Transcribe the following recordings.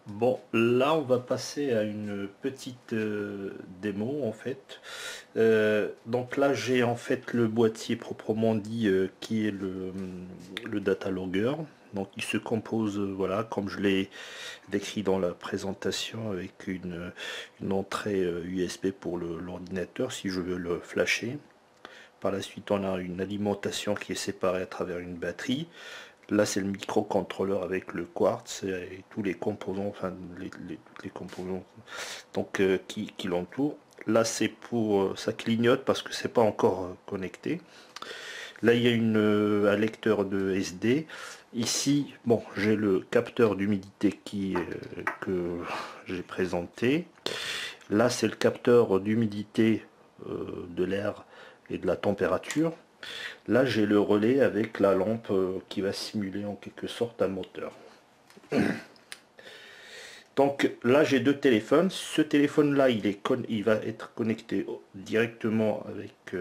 Bon, là on va passer à une petite démo en fait. Donc là j'ai en fait le boîtier proprement dit qui est le data logger. Donc il se compose, voilà, comme je l'ai décrit dans la présentation, avec une entrée USB pour l'ordinateur si je veux le flasher. Par la suite on a une alimentation qui est séparée à travers une batterie. Là, c'est le microcontrôleur avec le quartz et tous les composants, enfin tous les composants donc, qui l'entourent. Là, c'est pour ça clignote parce que c'est pas encore connecté. Là, il y a un lecteur de SD. Ici, bon, j'ai le capteur d'humidité que j'ai présenté. Là, c'est le capteur d'humidité de l'air et de la température. Là, j'ai le relais avec la lampe qui va simuler en quelque sorte un moteur. Donc là, j'ai deux téléphones. Ce téléphone-là, il va être connecté directement avec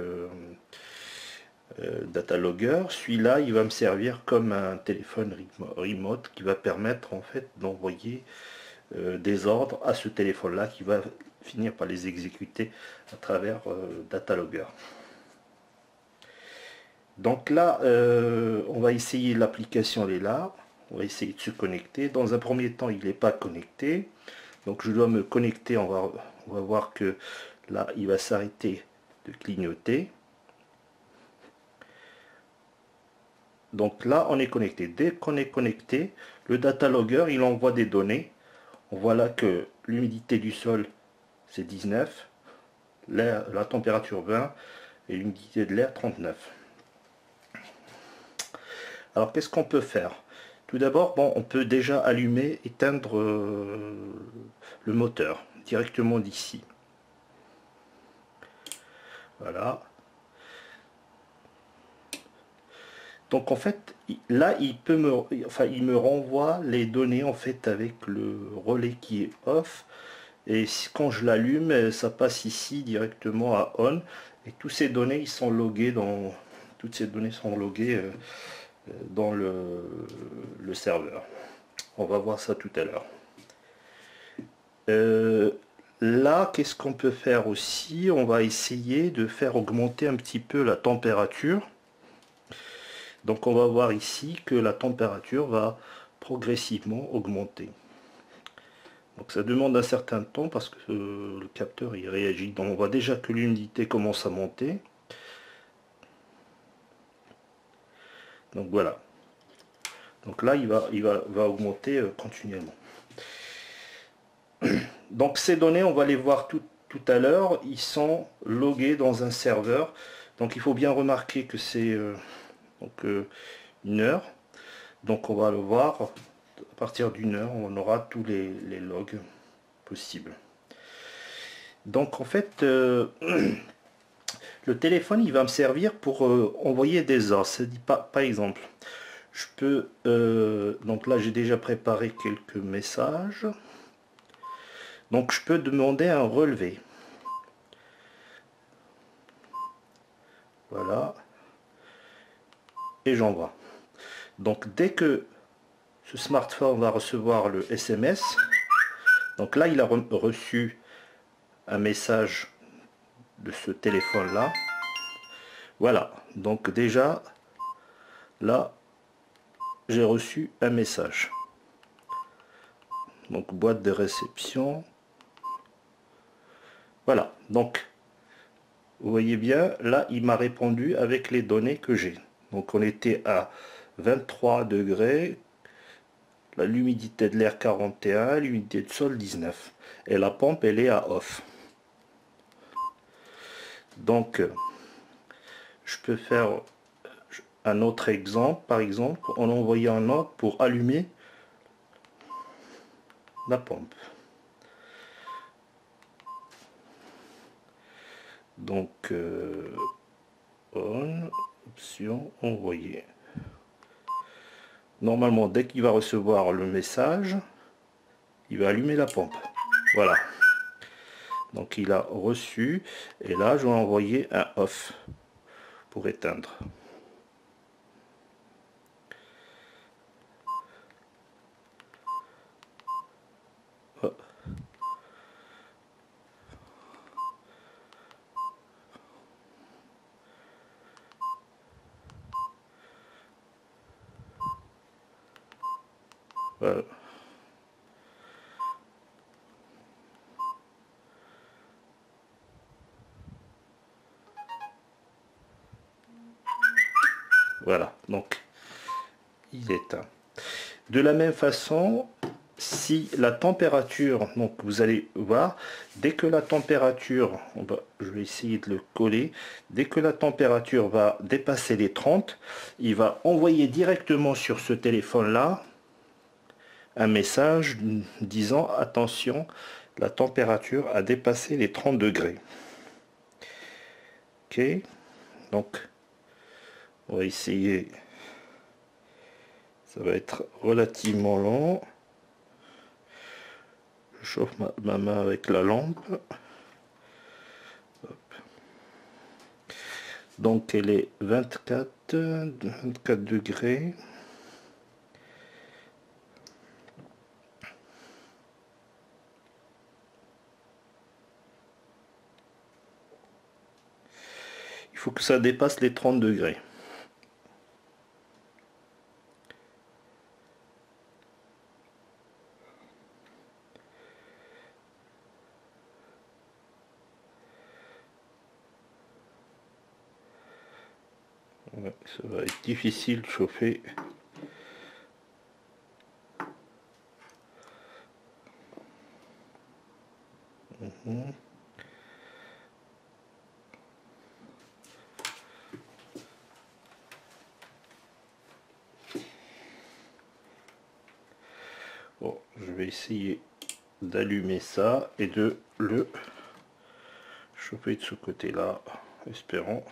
Datalogger. Celui-là, il va me servir comme un téléphone remote qui va permettre en fait d'envoyer des ordres à ce téléphone-là qui va finir par les exécuter à travers Datalogger. Donc là, on va essayer l'application, elle est là. On va essayer de se connecter. Dans un premier temps, il n'est pas connecté. Donc je dois me connecter. On va voir que là, il va s'arrêter de clignoter. Donc là, on est connecté. Dès qu'on est connecté, le data logger, il envoie des données. On voit là que l'humidité du sol, c'est 19. La température 20 et l'humidité de l'air 39. Alors qu'est-ce qu'on peut faire? Tout d'abord, bon, on peut déjà allumer, éteindre le moteur directement d'ici. Voilà. Donc en fait, là, il me renvoie les données en fait avec le relais qui est off. Et quand je l'allume, ça passe ici directement à on. Et toutes ces données, toutes ces données sont loguées dans le serveur. On va voir ça tout à l'heure. Là, qu'est-ce qu'on peut faire aussi? On va essayer de faire augmenter un petit peu la température. Donc on va voir ici que la température va progressivement augmenter. Donc ça demande un certain temps parce que le capteur il réagit. Donc on voit déjà que l'humidité commence à monter. Donc voilà. Donc là va augmenter continuellement. Donc ces données, on va les voir tout à l'heure. Ils sont logués dans un serveur. Donc il faut bien remarquer que c'est une heure. Donc on va le voir. À partir d'une heure, on aura tous les logs possibles. Donc en fait, le téléphone, il va me servir pour envoyer des ordres. C'est-à-dire, par exemple, je peux... donc là, j'ai déjà préparé quelques messages. Donc je peux demander un relevé. Voilà. Et j'envoie. Donc dès que ce smartphone va recevoir le SMS, donc là, il a reçu un message de ce téléphone-là. Voilà. Donc déjà, là, j'ai reçu un message. Donc boîte de réception. Voilà. Donc vous voyez bien, là, il m'a répondu avec les données que j'ai. Donc on était à 23 degrés, l'humidité de l'air 41, l'humidité de sol 19. Et la pompe, elle est à off. Donc, je peux faire un autre exemple. Par exemple, on a envoyé un ordre pour allumer la pompe. Donc, on, option, envoyer. Normalement, dès qu'il va recevoir le message, il va allumer la pompe. Voilà. Donc il a reçu, et là je vais envoyer un off pour éteindre. Voilà. Voilà, donc il est éteint. De la même façon, si la température, donc vous allez voir, dès que la température, je vais essayer de le coller, dès que la température va dépasser les 30, il va envoyer directement sur ce téléphone-là un message disant attention, la température a dépassé les 30 degrés. Ok, donc on va essayer. Ça va être relativement long. Je chauffe ma main avec la lampe. Hop. Donc elle est 24 degrés. Il faut que ça dépasse les 30 degrés. Ouais, ça va être difficile de chauffer. Bon, je vais essayer d'allumer ça et de le chauffer de ce côté-là, espérant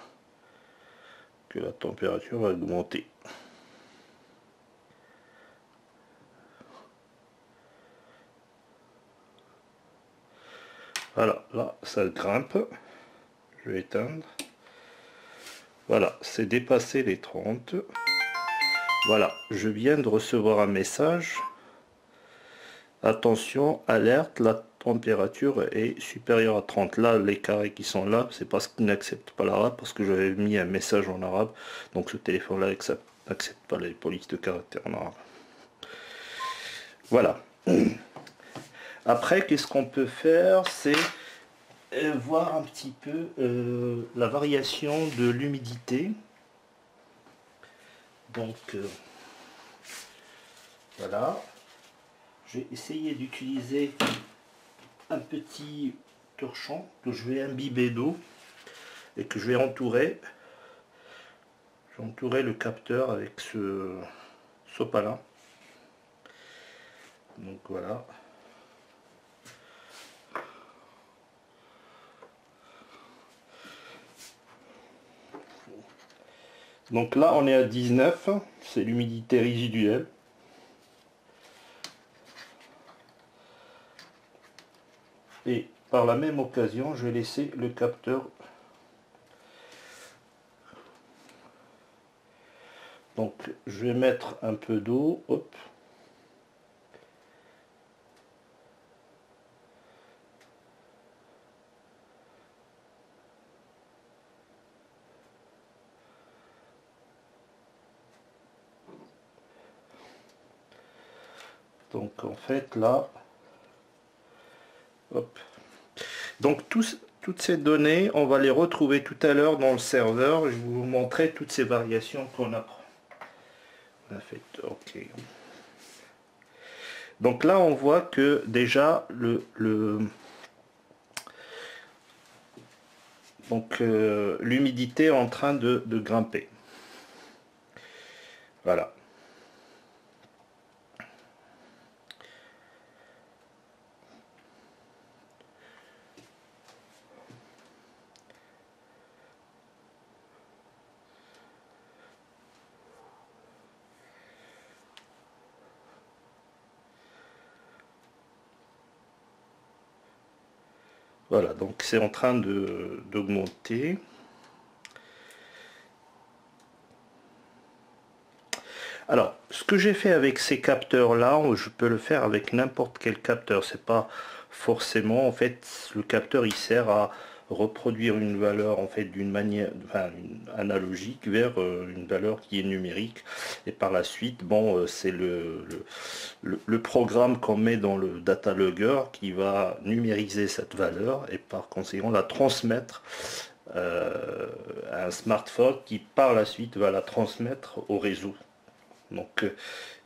que la température va augmenter. Voilà, là ça grimpe. Je vais éteindre. Voilà, c'est dépassé les 30. Voilà, je viens de recevoir un message. Attention, alerte, la température est supérieure à 30. Là, les carrés qui sont là, c'est parce qu'ils n'acceptent pas l'arabe, parce que j'avais mis un message en arabe. Donc ce téléphone-là n'accepte pas les polices de caractère en arabe. Voilà. Après, qu'est-ce qu'on peut faire? C'est voir un petit peu la variation de l'humidité. Donc, voilà. J'ai essayé d'utiliser un petit torchon que je vais imbiber d'eau et que je vais entourer. Je vais entourer le capteur avec ce sopalin. Donc voilà. Donc là on est à 19, c'est l'humidité résiduelle. Et par la même occasion, je vais laisser le capteur. Donc je vais mettre un peu d'eau, hop. Donc en fait là, hop. Donc toutes ces données, on va les retrouver tout à l'heure dans le serveur. Je vais vous montrer toutes ces variations qu'on a. On a fait, ok. Donc là on voit que déjà l'humidité est en train de grimper. Voilà. Voilà, donc c'est en train d'augmenter. Alors, ce que j'ai fait avec ces capteurs-là, je peux le faire avec n'importe quel capteur. C'est pas forcément, en fait, le capteur il sert à reproduire une valeur en fait d'une manière analogique vers une valeur qui est numérique, et par la suite bon c'est le programme qu'on met dans le data logger qui va numériser cette valeur et par conséquent la transmettre à un smartphone qui par la suite va la transmettre au réseau. Donc,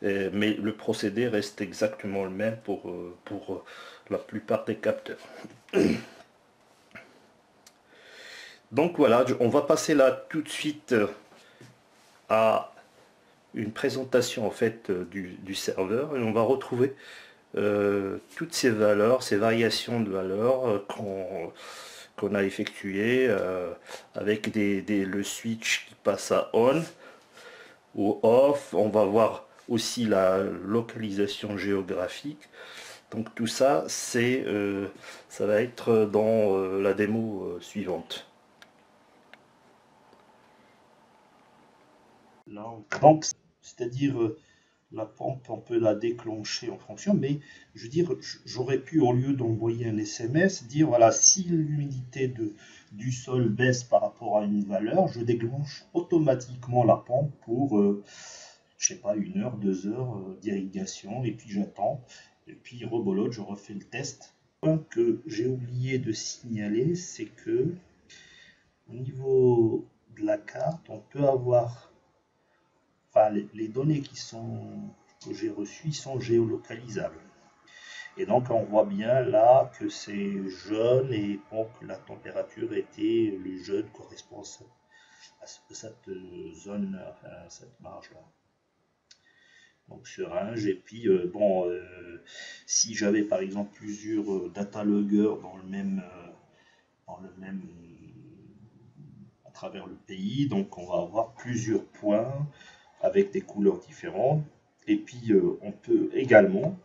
mais le procédé reste exactement le même pour la plupart des capteurs. Donc voilà, on va passer là tout de suite à une présentation en fait du serveur, et on va retrouver toutes ces valeurs, ces variations de valeurs qu'on a effectuées avec le switch qui passe à on ou off. On va voir aussi la localisation géographique. Donc tout ça, ça va être dans la démo suivante. Donc, c'est-à-dire la pompe, on peut la déclencher en fonction, mais je veux dire, j'aurais pu, au lieu d'envoyer un SMS, dire voilà, si l'humidité du sol baisse par rapport à une valeur, je déclenche automatiquement la pompe pour, je sais pas, 1 heure, 2 heures d'irrigation, et puis j'attends, et puis rebolote, je refais le test. Un point que j'ai oublié de signaler, c'est que au niveau de la carte, on peut avoir les données que j'ai reçues sont géolocalisables. Et donc on voit bien là que c'est jaune et bon, que la température était, le jaune correspond à cette zone, à cette marge-là. Donc sur range, et puis si j'avais par exemple plusieurs data loggers dans le même à travers le pays, donc on va avoir plusieurs points avec des couleurs différentes, et puis on peut également,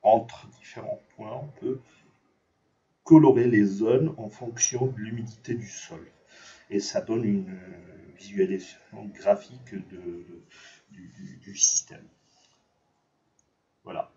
entre différents points, on peut colorer les zones en fonction de l'humidité du sol, et ça donne une visualisation graphique du système. Voilà.